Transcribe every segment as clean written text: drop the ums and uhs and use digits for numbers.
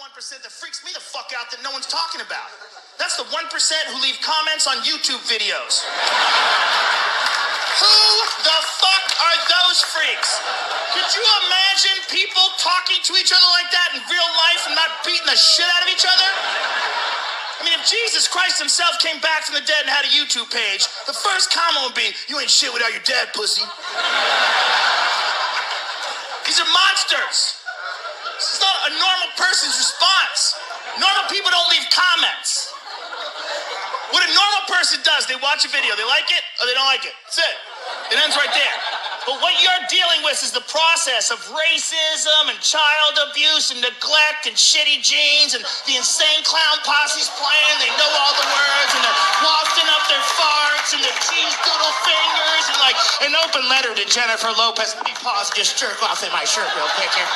1% that freaks me the fuck out that no one's talking about. That's the 1% who leave comments on YouTube videos. Who the fuck are those freaks? Could you imagine people talking to each other like that in real life and not beating the shit out of each other? I mean, if Jesus Christ himself came back from the dead and had a YouTube page, the first comment would be, "You ain't shit without your dad, pussy." These are monsters. This is not a normal person's response. Normal people don't leave comments. What a normal person does, they watch a video, they like it or they don't like it. That's it. It ends right there. But what you're dealing with is the process of racism and child abuse and neglect and shitty genes and the insane clown posse's playing. They know all the words and they're wafting up their farts and their cheese doodle fingers and like an open letter to Jennifer Lopez. Let me pause and just jerk off in my shirt real quick here.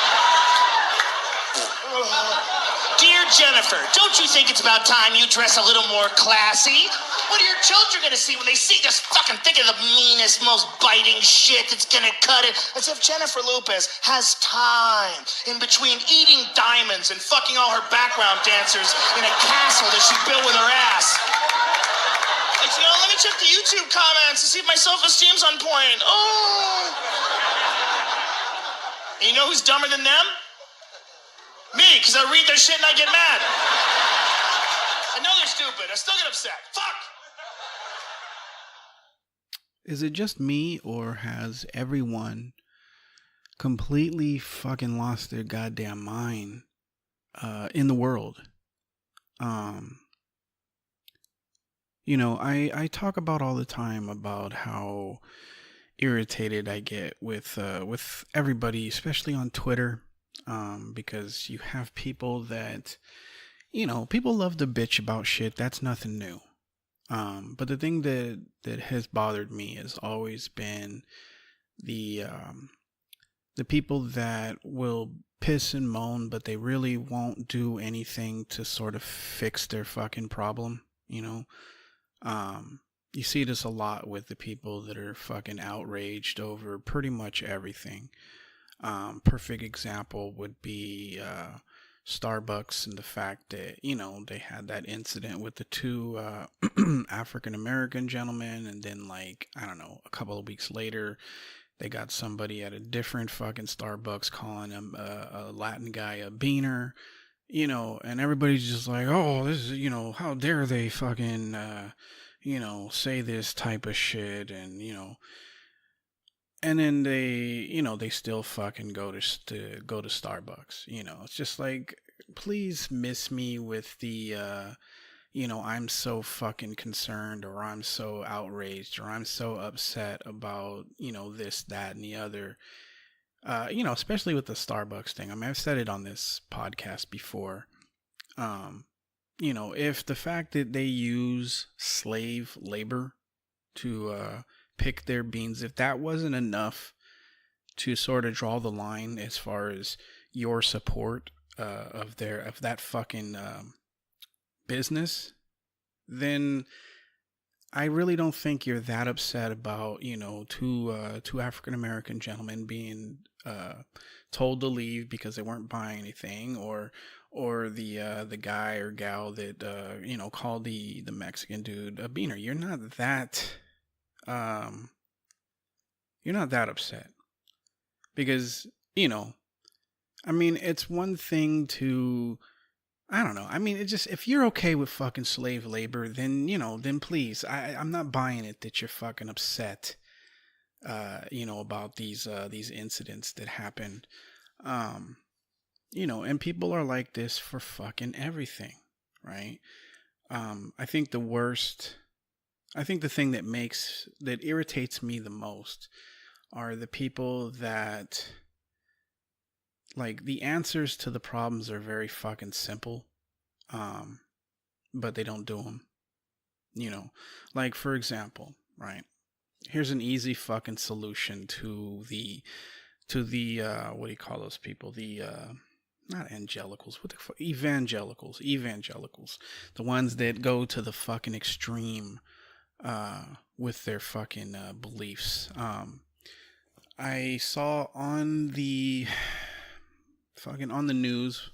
Dear Jennifer, don't you think it's about time you dress a little more classy? What are your children gonna see when they see this? Fucking think of the meanest, most biting shit that's gonna cut it. As if Jennifer Lopez has time in between eating diamonds and fucking all her background dancers in a castle that she built with her ass. Like, let me check the YouTube comments and see if my self-esteem's on point. Oh. And you know who's dumber than them? Me, because I read their shit and I get mad. I know they're stupid. I still get upset. Fuck! Is it just me, or has everyone completely fucking lost their goddamn mind in the world? I talk about all the time about how irritated I get with everybody, especially on Twitter. Because you have people that, people love to bitch about shit. That's nothing new. But the thing that has bothered me has always been the people that will piss and moan, but they really won't do anything to sort of fix their fucking problem. You see this a lot with the people that are fucking outraged over pretty much everything. Perfect example would be Starbucks and the fact that, they had that incident with the two African-American gentlemen, and then a couple of weeks later, they got somebody at a different fucking Starbucks calling him a Latin guy a beaner, and everybody's just like, oh, this is, how dare they fucking, say this type of shit, and, and then they still fucking go to Starbucks. It's just like, please miss me with the, I'm so fucking concerned, or I'm so outraged, or I'm so upset about, this, that, and the other. Especially with the Starbucks thing. I mean, I've said it on this podcast before. If the fact that they use slave labor to, pick their beans, if that wasn't enough to sort of draw the line as far as your support of that fucking business, then I really don't think you're that upset about two African American gentlemen being told to leave because they weren't buying anything, or the guy or gal that called the Mexican dude a beaner. You're not that upset, because it's one thing to, I don't know, it just, if you're okay with fucking slave labor, then please, I'm not buying it that you're fucking upset about these incidents that happened. And people are like this for fucking everything, right? I think the thing that irritates me the most are the people that, like, the answers to the problems are very fucking simple, but they don't do them. Like, for example, right? Here's an easy fucking solution to the what do you call those people? The not angelicals, what the fuck? Evangelicals, the ones that go to the fucking extreme with their fucking beliefs. I saw on the news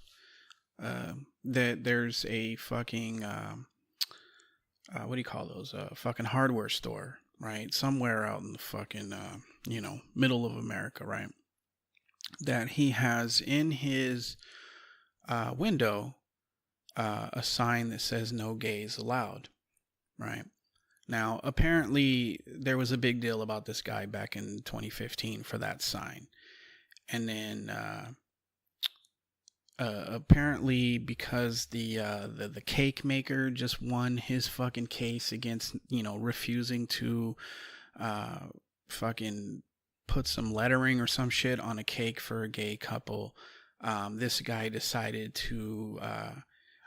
that there's a fucking what do you call those? Fucking hardware store, right? Somewhere out in the fucking middle of America, right? That he has in his window a sign that says "No gays allowed," right? Now, apparently, there was a big deal about this guy back in 2015 for that sign. And then, apparently, because the cake maker just won his fucking case against, refusing to fucking put some lettering or some shit on a cake for a gay couple, this guy decided to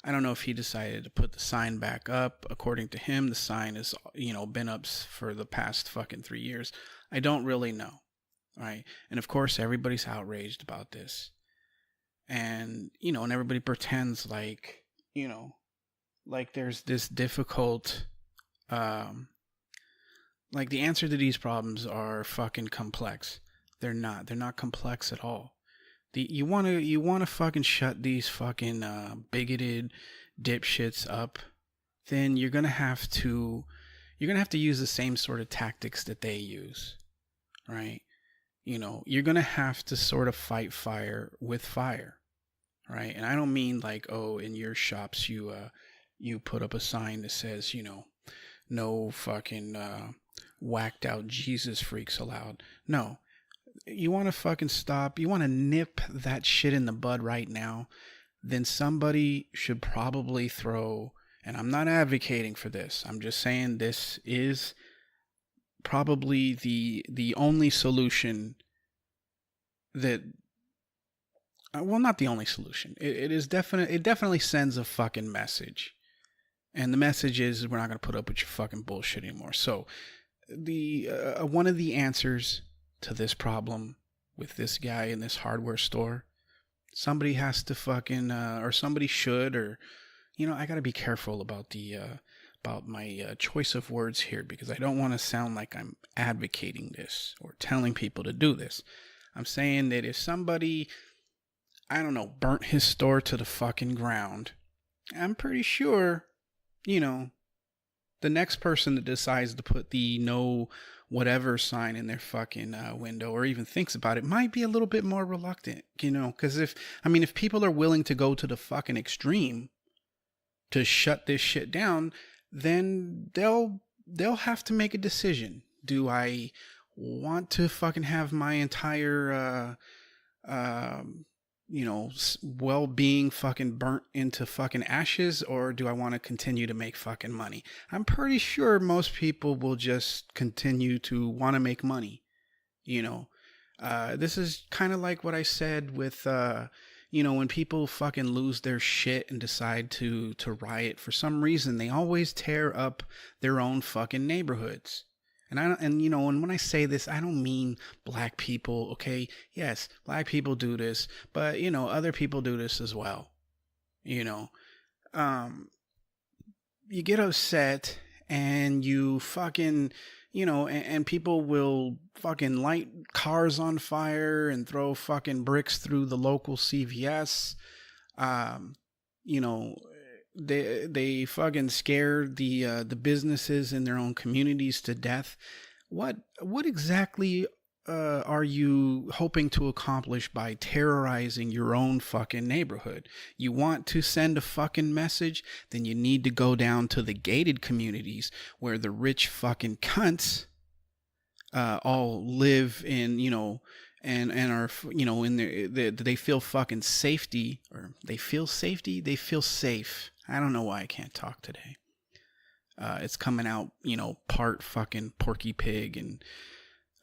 I don't know if he decided to put the sign back up. According to him, the sign has, been up for the past fucking 3 years. I don't really know. Right. And of course, everybody's outraged about this. And, and everybody pretends like, like there's this difficult, like the answer to these problems are fucking complex. They're not. They're not complex at all. You wanna fucking shut these fucking bigoted dipshits up, then you're gonna have to use the same sort of tactics that they use, right? You're gonna have to sort of fight fire with fire, right? And I don't mean like, oh, in your shops you put up a sign that says, no fucking whacked out Jesus freaks allowed. No. You want to fucking stop, you want to nip that shit in the bud right now, then somebody should probably throw, and I'm not advocating for this, I'm just saying this is probably the only solution that, well, not the only solution. It definitely sends a fucking message. And the message is we're not going to put up with your fucking bullshit anymore. So the one of the answers to this problem with this guy in this hardware store, somebody has to fucking or somebody should, or I got to be careful about about my choice of words here, because I don't want to sound like I'm advocating this or telling people to do this. I'm saying that if somebody, I don't know, burnt his store to the fucking ground, I'm pretty sure, the next person that decides to put the no whatever sign in their fucking window, or even thinks about it, might be a little bit more reluctant, because if people are willing to go to the fucking extreme to shut this shit down, then they'll have to make a decision. Do I want to fucking have my entire well-being fucking burnt into fucking ashes, or do I want to continue to make fucking money? I'm pretty sure most people will just continue to want to make money. This is kind of like what I said with, when people fucking lose their shit and decide to riot for some reason, they always tear up their own fucking neighborhoods. And when I say this, I don't mean black people, okay? Yes, black people do this, but, other people do this as well. You get upset and you fucking, and people will fucking light cars on fire and throw fucking bricks through the local CVS. They fucking scare the businesses in their own communities to death. What exactly are you hoping to accomplish by terrorizing your own fucking neighborhood? You want to send a fucking message? Then you need to go down to the gated communities where the rich fucking cunts all live in, and are, in their, they feel fucking safety, or they feel safety, they feel safe. I don't know why I can't talk today. It's coming out, part fucking Porky Pig, and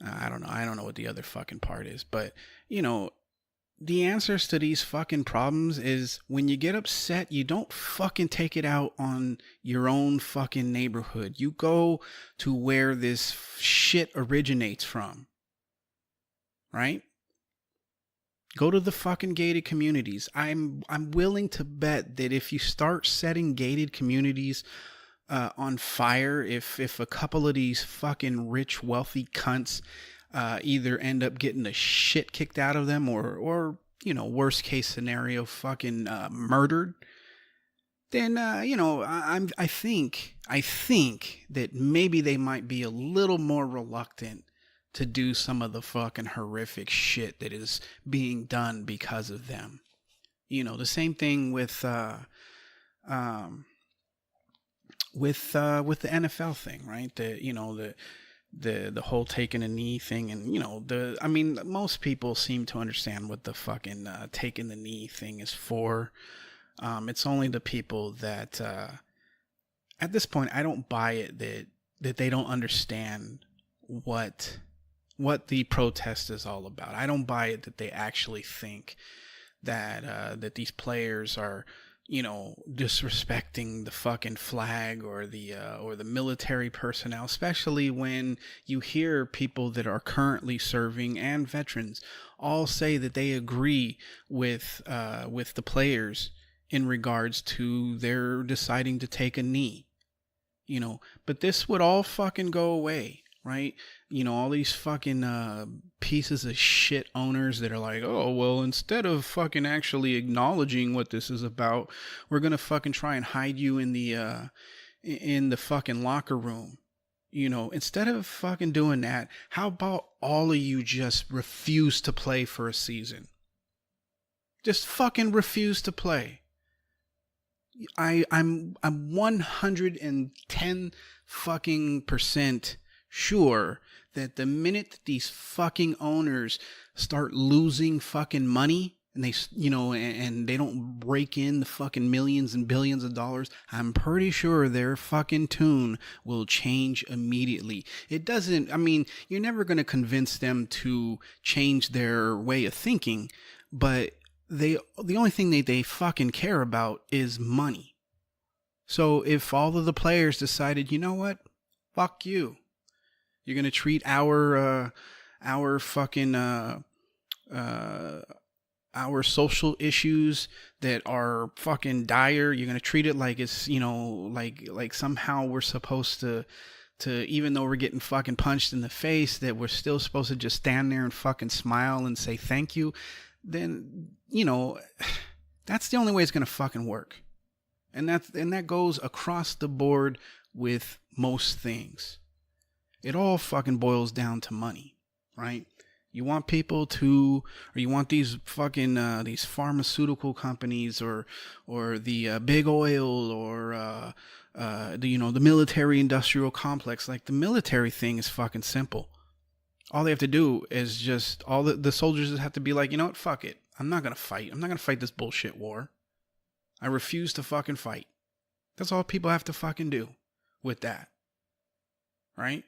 I don't know what the other fucking part is, but the answers to these fucking problems is, when you get upset, you don't fucking take it out on your own fucking neighborhood. You go to where this shit originates from. Right? Go to the fucking gated communities. I'm willing to bet that if you start setting gated communities on fire, if a couple of these fucking rich, wealthy cunts either end up getting the shit kicked out of them, or worst case scenario, fucking murdered, then I think that maybe they might be a little more reluctant to do some of the fucking horrific shit that is being done because of them. The same thing um, with the NFL thing, right? The whole taking a knee thing, and most people seem to understand what the fucking taking the knee thing is for. It's only the people that at this point I don't buy it that they don't understand what the protest is all about. I don't buy it that they actually think that these players are disrespecting the fucking flag or the military personnel, especially when you hear people that are currently serving and veterans all say that they agree with the players in regards to their deciding to take a knee. But this would all fucking go away, right? All these fucking pieces of shit owners that are like, oh, well, instead of fucking actually acknowledging what this is about, we're gonna fucking try and hide you in the fucking locker room. Instead of fucking doing that, how about all of you just refuse to play for a season? Just fucking refuse to play. I'm 110 fucking percent sure that the minute that these fucking owners start losing fucking money, and they don't break in the fucking millions and billions of dollars, I'm pretty sure their fucking tune will change immediately. You're never going to convince them to change their way of thinking, but the only thing they fucking care about is money. So if all of the players decided, you know what, fuck you, you're gonna treat our fucking our social issues that are fucking dire, you're gonna treat it like it's like somehow we're supposed to even though we're getting fucking punched in the face, that we're still supposed to just stand there and fucking smile and say thank you, then that's the only way it's gonna fucking work. And that goes across the board with most things. It all fucking boils down to money, right? You want people to, or you want these fucking these pharmaceutical companies or the big oil or the military industrial complex. Like, the military thing is fucking simple. All they have to do is just, all the soldiers have to be like, you know what, fuck it. I'm not gonna fight. I'm not gonna fight this bullshit war. I refuse to fucking fight. That's all people have to fucking do with that. Right?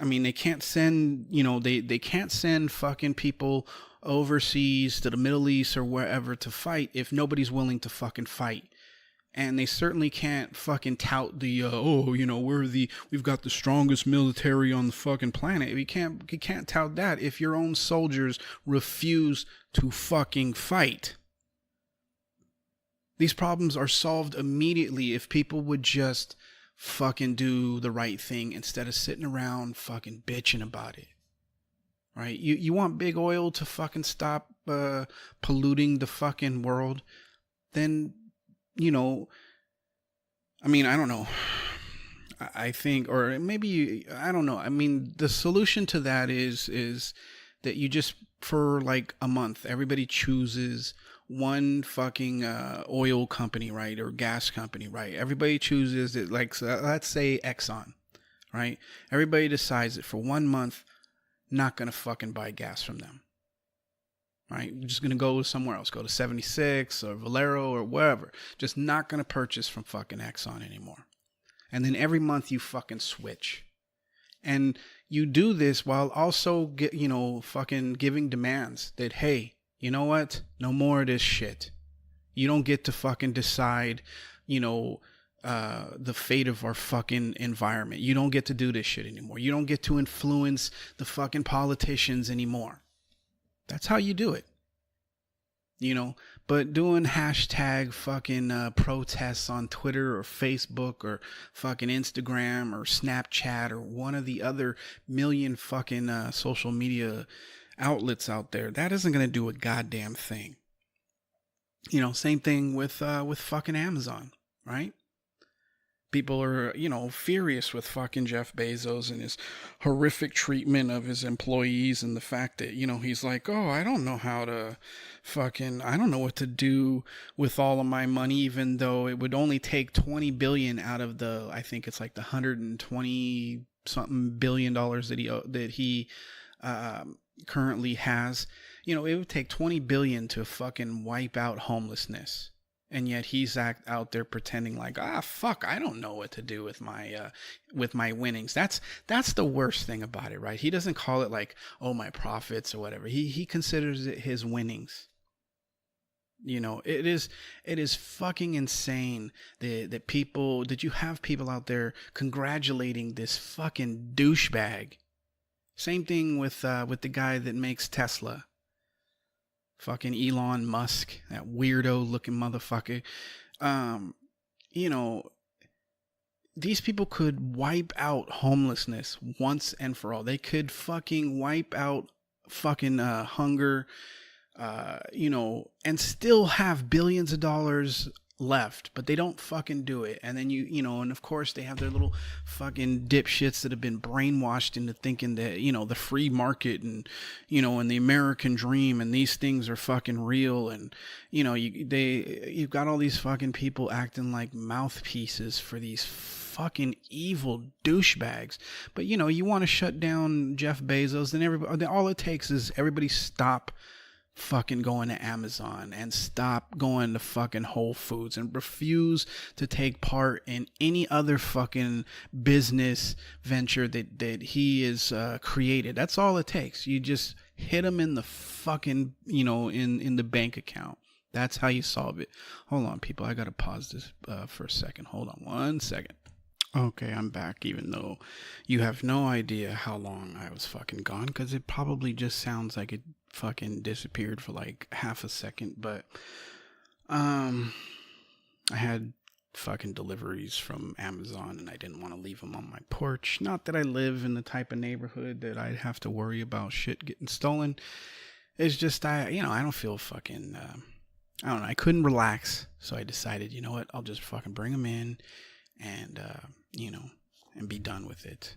They can't send, they can't send fucking people overseas to the Middle East or wherever to fight if nobody's willing to fucking fight. And they certainly can't fucking tout the, we've got the strongest military on the fucking planet. You can't tout that if your own soldiers refuse to fucking fight. These problems are solved immediately if people would just fucking do the right thing instead of sitting around fucking bitching about it. Right? You want big oil to fucking stop polluting the fucking world? Then, I don't know. I think, or maybe, I don't know. The solution to that is that you just, for like a month, everybody chooses one fucking oil company, right? Or gas company, right? Everybody chooses it, like, let's say Exxon, right? Everybody decides that for 1 month, not gonna fucking buy gas from them. Right? We're just gonna go somewhere else, go to 76 or Valero or wherever. Just not gonna purchase from fucking Exxon anymore. And then every month you fucking switch. And you do this while also fucking giving demands that, hey, you know what? No more of this shit. You don't get to fucking decide, the fate of our fucking environment. You don't get to do this shit anymore. You don't get to influence the fucking politicians anymore. That's how you do it. But doing hashtag fucking protests on Twitter or Facebook or fucking Instagram or Snapchat or one of the other million fucking social media outlets out there, that isn't going to do a goddamn thing. Same thing with fucking Amazon, right? People are, furious with fucking Jeff Bezos and his horrific treatment of his employees, and the fact that, he's like, oh, I don't know what to do with all of my money, even though it would only take 20 billion out of the, I think it's like the 120 something billion dollars that he currently has. It would take 20 billion to fucking wipe out homelessness. And yet he's out there pretending like, fuck, I don't know what to do with my winnings. That's the worst thing about it, right? He doesn't call it like, oh, my profits or whatever. He considers it his winnings. It is fucking insane that you have people out there congratulating this fucking douchebag. Same thing with the guy that makes Tesla. Fucking Elon Musk, that weirdo looking motherfucker. These people could wipe out homelessness once and for all. They could fucking wipe out fucking hunger, and still have billions of dollars left, but they don't fucking do it. And then and of course they have their little fucking dipshits that have been brainwashed into thinking that, the free market and, and the American dream and these things are fucking real. And, you've got all these fucking people acting like mouthpieces for these fucking evil douchebags. But, you want to shut down Jeff Bezos, then all it takes is everybody stop fucking going to Amazon and stop going to fucking Whole Foods and refuse to take part in any other fucking business venture that he is created. That's all it takes. You just hit him in the fucking, in the bank account. That's how you solve it. Hold on, people. I gotta pause this for a second. Hold on 1 second. Okay, I'm back, even though you have no idea how long I was fucking gone, because it probably just sounds like it fucking disappeared for like half a second. But I had fucking deliveries from Amazon, and I didn't want to leave them on my porch. Not that I live in the type of neighborhood that I'd have to worry about shit getting stolen. It's just I don't feel fucking I don't know, I couldn't relax, so I decided, you know what, I'll just fucking bring them in and and be done with it.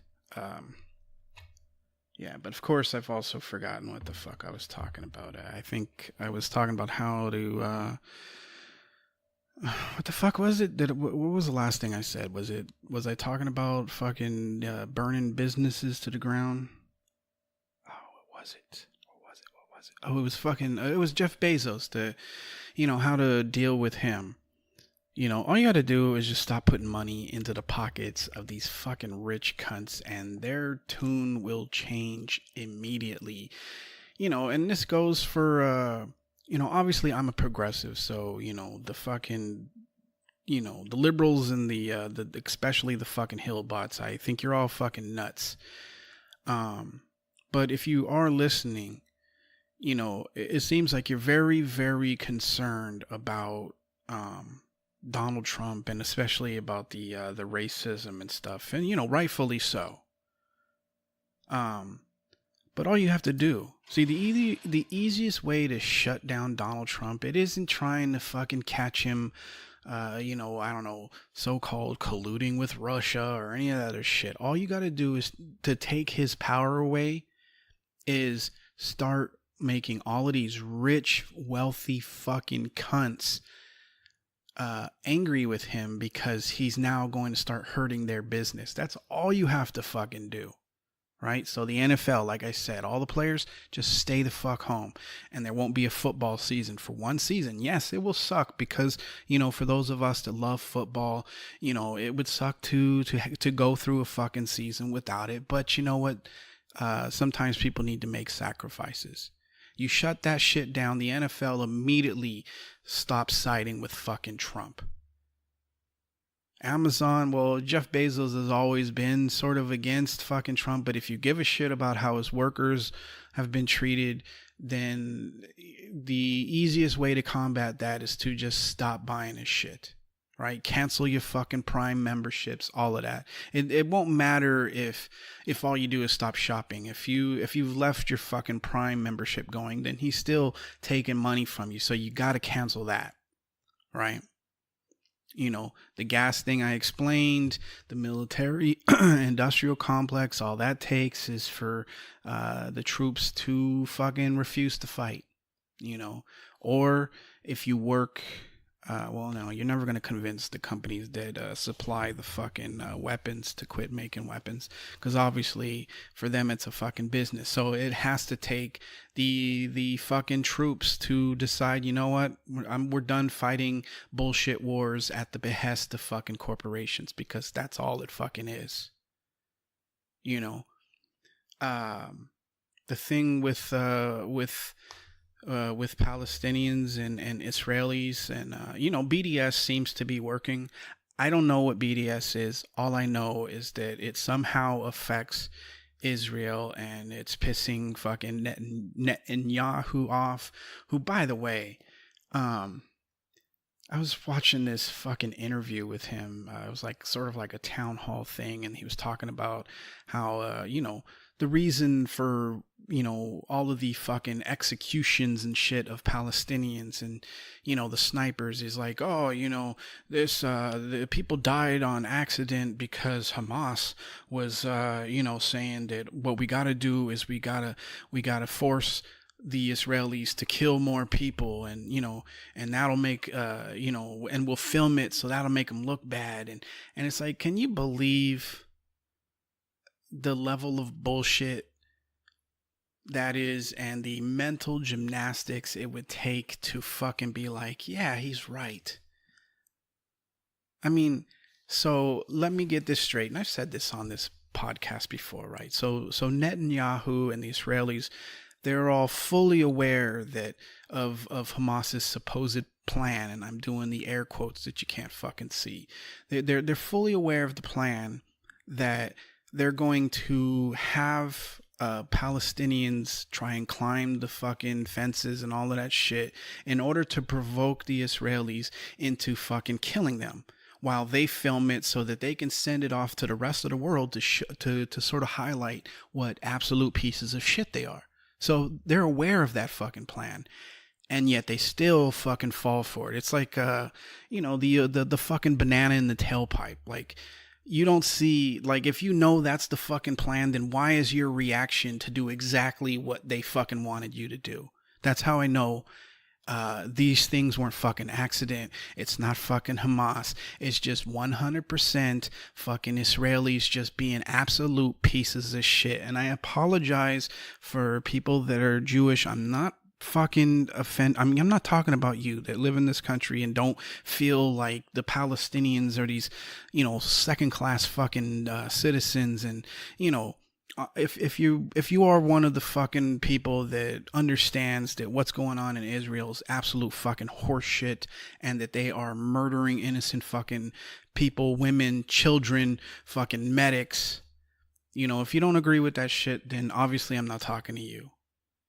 Yeah, but of course I've also forgotten what the fuck I was talking about. I think I was talking about how to what the fuck was it? What was the last thing I said? Was I talking about fucking burning businesses to the ground? Oh, what was it? Oh, it was Jeff Bezos, how to deal with him. All you got to do is just stop putting money into the pockets of these fucking rich cunts, and their tune will change immediately. And this goes for, obviously I'm a progressive, so, the fucking, the liberals and the especially the fucking Hillbots, I think you're all fucking nuts. But if you are listening, it seems like you're very, very concerned about, Donald Trump, and especially about the racism and stuff, and rightfully so. But all you have to do, see, the easiest way to shut down Donald Trump, it isn't trying to fucking catch him, I don't know, so-called colluding with Russia or any of that other shit. All you got to do is to take his power away, is start making all of these rich, wealthy fucking cunts angry with him, because he's now going to start hurting their business. That's all you have to fucking do, right? So the NFL, like I said, all the players just stay the fuck home, and there won't be a football season for 1 season. Yes, it will suck, because for those of us that love football, it would suck to go through a fucking season without it. But you know what? Sometimes people need to make sacrifices. You shut that shit down, the NFL immediately stops siding with fucking Trump. Amazon, well, Jeff Bezos has always been sort of against fucking Trump, but if you give a shit about how his workers have been treated, then the easiest way to combat that is to just stop buying his shit, right? Cancel your fucking Prime memberships, all of that. It won't matter if all you do is stop shopping. If you've left your fucking Prime membership going, then he's still taking money from you. So you got to cancel that, right? You know, the gas thing I explained, the military industrial complex, all that takes is for the troops to fucking refuse to fight, you know. Or if you work, well, no, you're never going to convince the companies that supply the fucking weapons to quit making weapons, because obviously for them it's a fucking business. So it has to take the fucking troops to decide, you know what, we're done fighting bullshit wars at the behest of fucking corporations, because that's all it fucking is. You know, the thing with Palestinians and Israelis and, you know, BDS seems to be working. I don't know what BDS is. All I know is that it somehow affects Israel and it's pissing fucking Netanyahu off, who, by the way, I was watching this fucking interview with him. It was like sort of like a town hall thing, and he was talking about how, you know, the reason for, you know, all of the fucking executions and shit of Palestinians and, you know, the snipers is like, oh, you know, the people died on accident because Hamas was, you know, saying that what we got to do is we got to force the Israelis to kill more people, and, you know, and that'll make, you know, and we'll film it so that'll make them look bad. And it's like, can you believe the level of bullshit that is, and the mental gymnastics it would take to fucking be like, yeah, he's right. I mean, so let me get this straight, and I've said this on this podcast before, right? So Netanyahu and the Israelis, they're all fully aware that of Hamas's supposed plan, and I'm doing the air quotes that you can't fucking see. They're fully aware of the plan that they're going to have Palestinians try and climb the fucking fences and all of that shit in order to provoke the Israelis into fucking killing them, while they film it so that they can send it off to the rest of the world to sort of highlight what absolute pieces of shit they are. So they're aware of that fucking plan, and yet they still fucking fall for it. It's like, you know, the fucking banana in the tailpipe. Like, you don't see, like, if you know that's the fucking plan, then why is your reaction to do exactly what they fucking wanted you to do? That's how I know these things weren't fucking accident. It's not fucking Hamas. It's just 100% fucking Israelis just being absolute pieces of shit. And I apologize for people that are Jewish. I'm not fucking I mean, I'm not talking about you that live in this country and don't feel like the Palestinians are these, you know, second class fucking citizens. And, you know, if you are one of the fucking people that understands that what's going on in Israel is absolute fucking horseshit, and that they are murdering innocent fucking people, women, children, fucking medics, you know, if you don't agree with that shit, then obviously I'm not talking to you.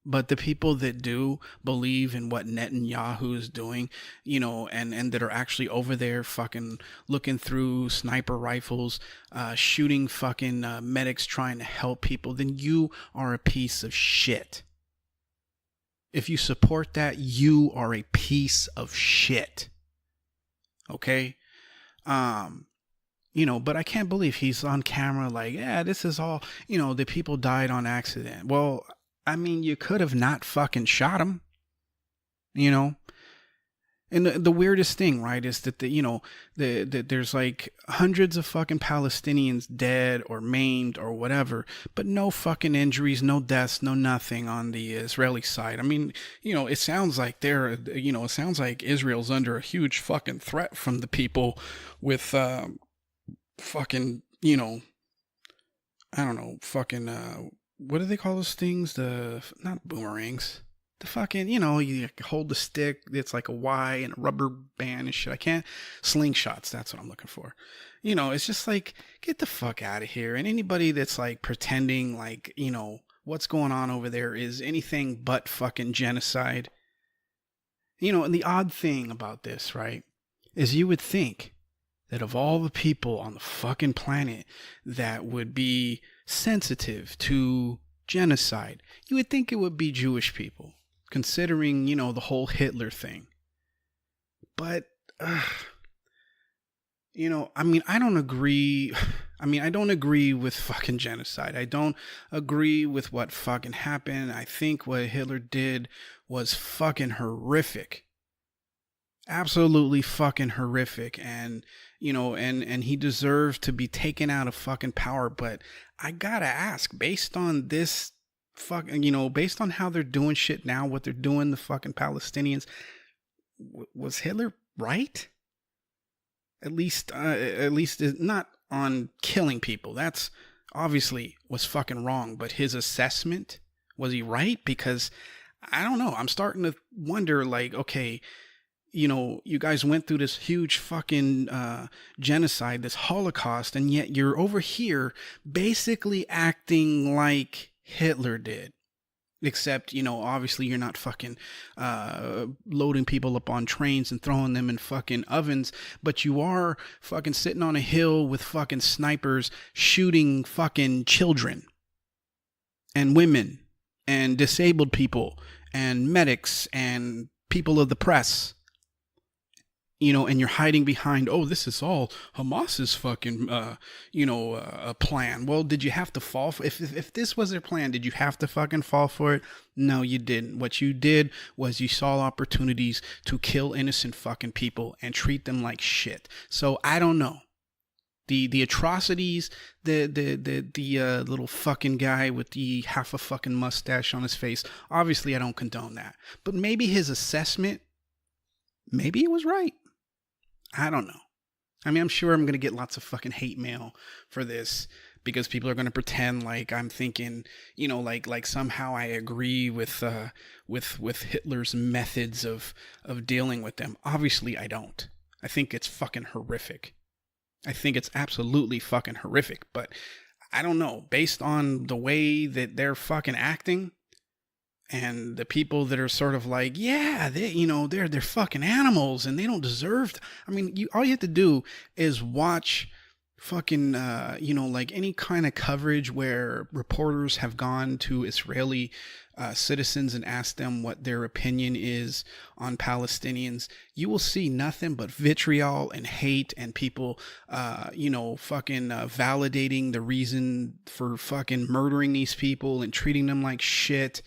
But the people that do believe in what Netanyahu is doing, you know, and that are actually over there fucking looking through sniper rifles, shooting fucking medics trying to help people, then you are a piece of shit. If you support that, you are a piece of shit. Okay? You know, but I can't believe he's on camera like, yeah, this is all, you know, the people died on accident. Well, I mean, you could have not fucking shot him, you know? And the weirdest thing, right, is that, you know, there's like hundreds of fucking Palestinians dead or maimed or whatever, but no fucking injuries, no deaths, no nothing on the Israeli side. I mean, you know, it sounds like it sounds like Israel's under a huge fucking threat from the people with fucking, you know, I don't know, fucking, what do they call those things? Not boomerangs. The fucking, you know, you hold the stick, it's like a Y and a rubber band and shit. Slingshots, that's what I'm looking for. You know, it's just like, get the fuck out of here. And anybody that's like pretending like, you know, what's going on over there is anything but fucking genocide. You know, and the odd thing about this, right, is you would think that of all the people on the fucking planet that would be sensitive to genocide, you would think it would be Jewish people, considering, you know, the whole Hitler thing. But, you know, I mean, I don't agree. I mean, I don't agree with fucking genocide. I don't agree with what fucking happened. I think what Hitler did was fucking horrific. Absolutely fucking horrific. And, you know, and he deserves to be taken out of fucking power. But I gotta ask, based on this fucking, you know, based on how they're doing shit now, what they're doing, the fucking Palestinians, was Hitler right? At least not on killing people. That's obviously was fucking wrong. But his assessment, was he right? Because I don't know. I'm starting to wonder, like, okay, you know, you guys went through this huge fucking genocide, this Holocaust, and yet you're over here basically acting like Hitler did. Except, you know, obviously you're not fucking loading people up on trains and throwing them in fucking ovens, but you are fucking sitting on a hill with fucking snipers shooting fucking children and women and disabled people and medics and people of the press. You know, and you're hiding behind, oh, this is all Hamas's fucking, a plan. Well, did you have to fall for if this was their plan, did you have to fucking fall for it? No, you didn't. What you did was you saw opportunities to kill innocent fucking people and treat them like shit. So I don't know. The atrocities, the little fucking guy with the half a fucking mustache on his face, obviously I don't condone that. But maybe his assessment, maybe it was right. I don't know. I mean, I'm sure I'm going to get lots of fucking hate mail for this because people are going to pretend like I'm thinking, you know, like somehow I agree with Hitler's methods of dealing with them. Obviously, I don't. I think it's fucking horrific. I think it's absolutely fucking horrific, but I don't know. Based on the way that they're fucking acting, and the people that are sort of like, yeah, they're fucking animals and they don't deserve I mean, all you have to do is watch fucking, like any kind of coverage where reporters have gone to Israeli citizens and asked them what their opinion is on Palestinians. You will see nothing but vitriol and hate and people, validating the reason for fucking murdering these people and treating them like shit.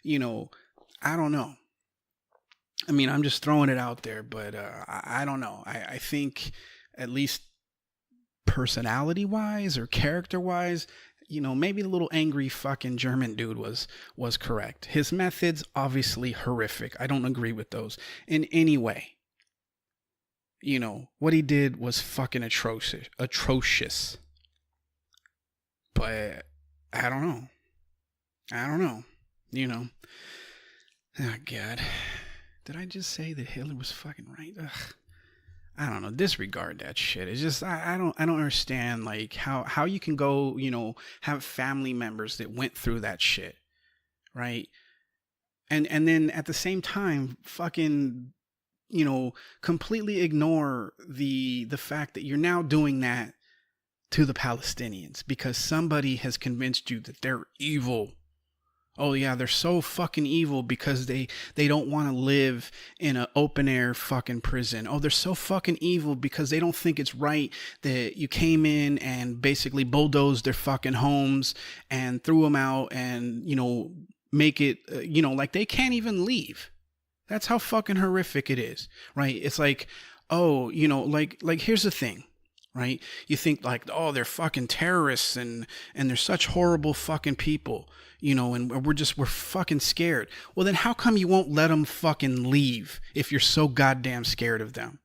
You know, I don't know. I mean, I'm just throwing it out there, but I don't know. I think at least personality wise or character wise, you know, maybe the little angry fucking German dude was correct. His methods, obviously horrific. I don't agree with those in any way. You know, what he did was fucking atrocious. But I don't know. You know, oh God, did I just say that Hitler was fucking right? Ugh. I don't know. Disregard that shit. It's just I don't understand like how you can go, you know, have family members that went through that shit, right? And then at the same time, fucking, you know, completely ignore the fact that you're now doing that to the Palestinians because somebody has convinced you that they're evil. Oh yeah, they're so fucking evil because they don't want to live in an open air fucking prison. Oh, they're so fucking evil because they don't think it's right that you came in and basically bulldozed their fucking homes and threw them out and, you know, make it, like they can't even leave. That's how fucking horrific it is, right? It's like, oh, you know, like here's the thing. Right? You think like, oh, they're fucking terrorists and they're such horrible fucking people, you know, and we're fucking scared. Well, then how come you won't let them fucking leave if you're so goddamn scared of them?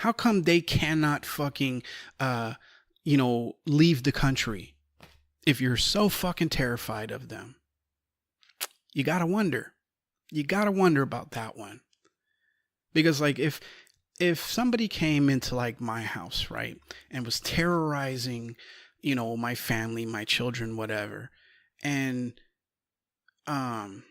How come they cannot fucking, leave the country if you're so fucking terrified of them? You gotta wonder. You gotta wonder about that one. Because like if somebody came into like my house, right, and was terrorizing, you know, my family, my children, whatever, and or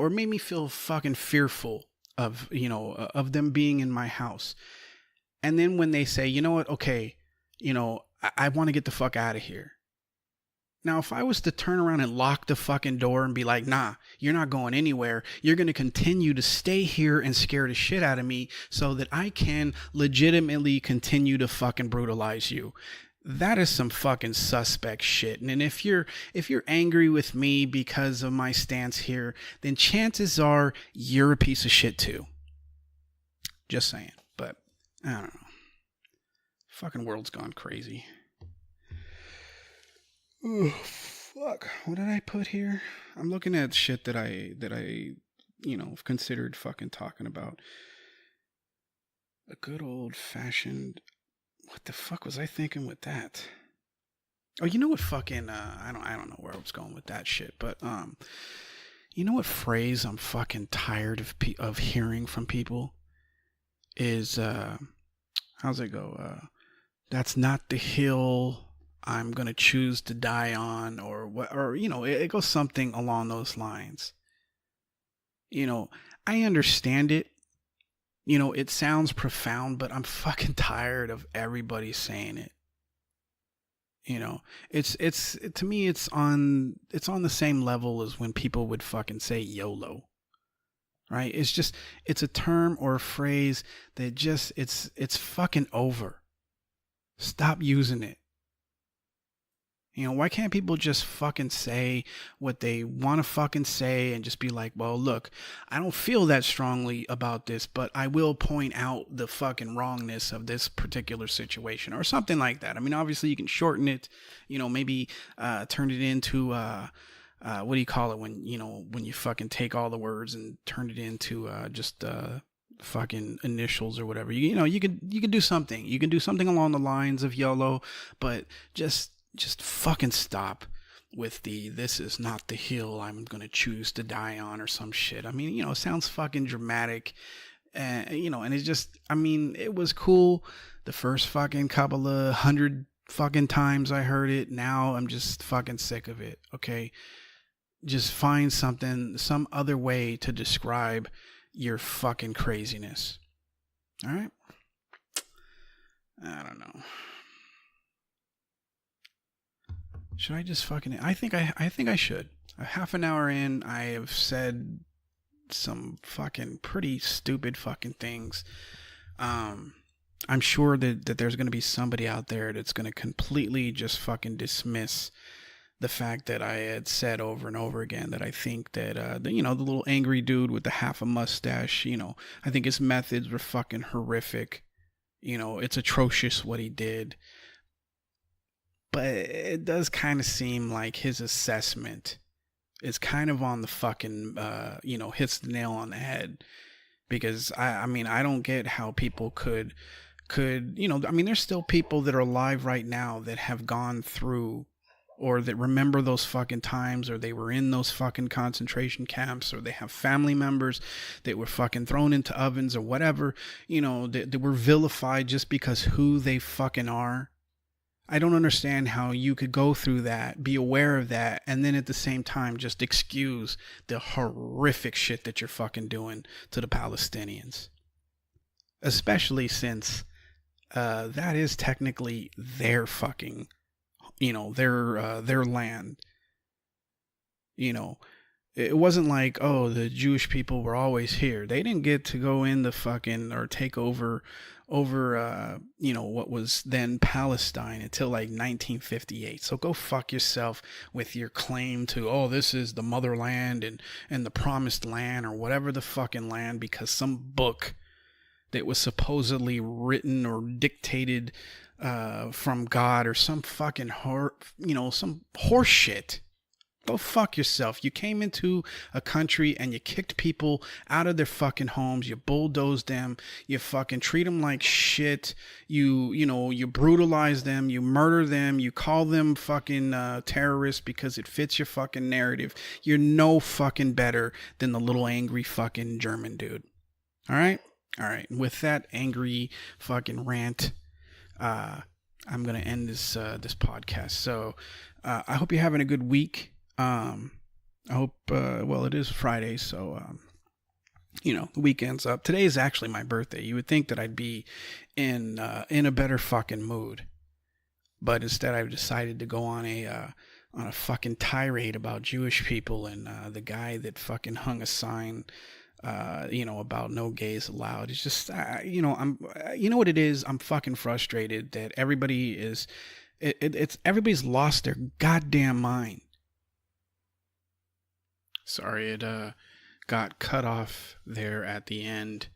made me feel fucking fearful of, you know, of them being in my house, And then when they say, you know what, okay, I want to get the fuck out of here. Now, if I was to turn around and lock the fucking door and be like, nah, you're not going anywhere. You're going to continue to stay here and scare the shit out of me so that I can legitimately continue to fucking brutalize you. That is some fucking suspect shit. And if you're angry with me because of my stance here, then chances are you're a piece of shit too. Just saying. But I don't know. Fucking world's gone crazy. Oh, fuck. What did I put here? I'm looking at shit that I considered fucking talking about. A good old fashioned. What the fuck was I thinking with that? Oh, you know what fucking I don't know where I was going with that shit, but you know what phrase I'm fucking tired of hearing from people is how's it go? That's not the hill I'm going to choose to die on, or what, or, it goes something along those lines. I understand it. It sounds profound, but I'm fucking tired of everybody saying it. It's to me, it's on the same level as when people would fucking say YOLO. Right? It's a term or a phrase that just, it's fucking over. Stop using it. Why can't people just fucking say what they want to fucking say and just be like, well, look, I don't feel that strongly about this, but I will point out the fucking wrongness of this particular situation or something like that. I mean, obviously you can shorten it, maybe turn it into, what do you call it when you fucking take all the words and turn it into just fucking initials or whatever. You could do something. You can do something along the lines of YOLO, but just fucking stop with this is not the hill I'm going to choose to die on or some shit. I mean, it sounds fucking dramatic. And it's just, I mean, it was cool the first fucking couple of 100 fucking times I heard it. Now I'm just fucking sick of it. Okay. Just find some other way to describe your fucking craziness. All right. I don't know. Should I just fucking... I think I should. A half an hour in, I have said some fucking pretty stupid fucking things. I'm sure that there's going to be somebody out there that's going to completely just fucking dismiss the fact that I had said over and over again that I think that, the little angry dude with the half a mustache, I think his methods were fucking horrific. It's atrocious what he did. But it does kind of seem like his assessment is kind of on the fucking, hits the nail on the head. Because, I mean, I don't get how people could, there's still people that are alive right now that have gone through or that remember those fucking times, or they were in those fucking concentration camps, or they have family members that were fucking thrown into ovens or whatever, that were vilified just because who they fucking are. I don't understand how you could go through that, be aware of that, and then at the same time just excuse the horrific shit that you're fucking doing to the Palestinians. Especially since that is technically their fucking, their land. It wasn't like, oh, the Jewish people were always here. They didn't get to go in the fucking or take over what was then Palestine until like 1958. So go fuck yourself with your claim to, oh, this is the motherland and the promised land or whatever the fucking land, because some book that was supposedly written or dictated from God or some fucking some horse shit. Go fuck yourself. You came into a country and you kicked people out of their fucking homes. You bulldozed them. You fucking treat them like shit. You brutalize them. You murder them. You call them fucking terrorists because it fits your fucking narrative. You're no fucking better than the little angry fucking German dude. All right? All right. With that angry fucking rant, I'm going to end this podcast. So I hope you're having a good week. I hope, it is Friday, so, The weekend's up. Today is actually my birthday. You would think that I'd be in a better fucking mood, but instead I've decided to go on a fucking tirade about Jewish people and the guy that fucking hung a sign, about no gays allowed. It's just, you know what it is? I'm fucking frustrated that everybody is, everybody's lost their goddamn mind. Sorry, it got cut off there at the end.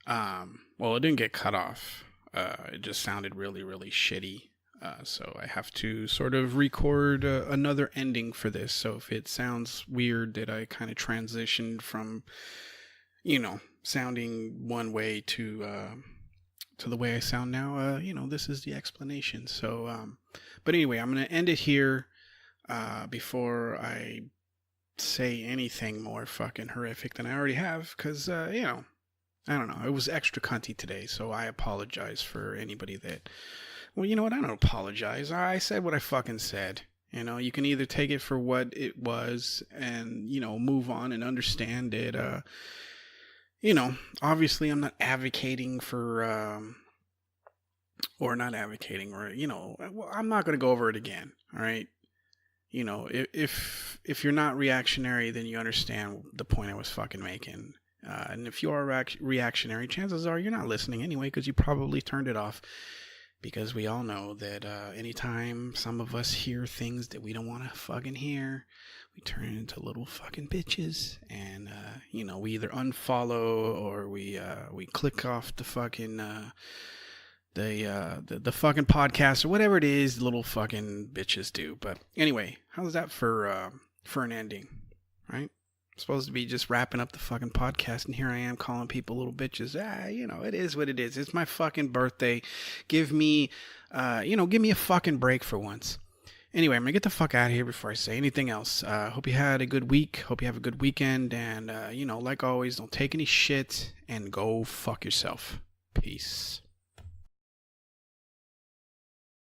Well, it didn't get cut off. It just sounded really, really shitty. So I have to sort of record another ending for this. So if it sounds weird that I kind of transitioned from, sounding one way to the way I sound now, this is the explanation. So, but anyway, I'm going to end it here before I say anything more fucking horrific than I already have. Because, I don't know. It was extra cunty today. So I apologize for anybody that... Well, you know what? I don't apologize. I said what I fucking said. You can either take it for what it was and, move on and understand it. Obviously I'm not advocating for, or not advocating, or, I'm not going to go over it again. All right. If you're not reactionary, then you understand the point I was fucking making. And if you are reactionary, chances are you're not listening anyway, because you probably turned it off. Because we all know that anytime some of us hear things that we don't want to fucking hear, we turn into little fucking bitches. And, we either unfollow or we click off the fucking, the fucking podcast or whatever it is little fucking bitches do. But anyway, how's that for an ending, right? Supposed to be just wrapping up the fucking podcast, and here I am calling people little bitches. It is what it is. It's my fucking birthday. Give me a fucking break for once. Anyway, I'm gonna get the fuck out of here before I say anything else. Hope you had a good week. Hope you have a good weekend. And, like always, don't take any shit and go fuck yourself. Peace.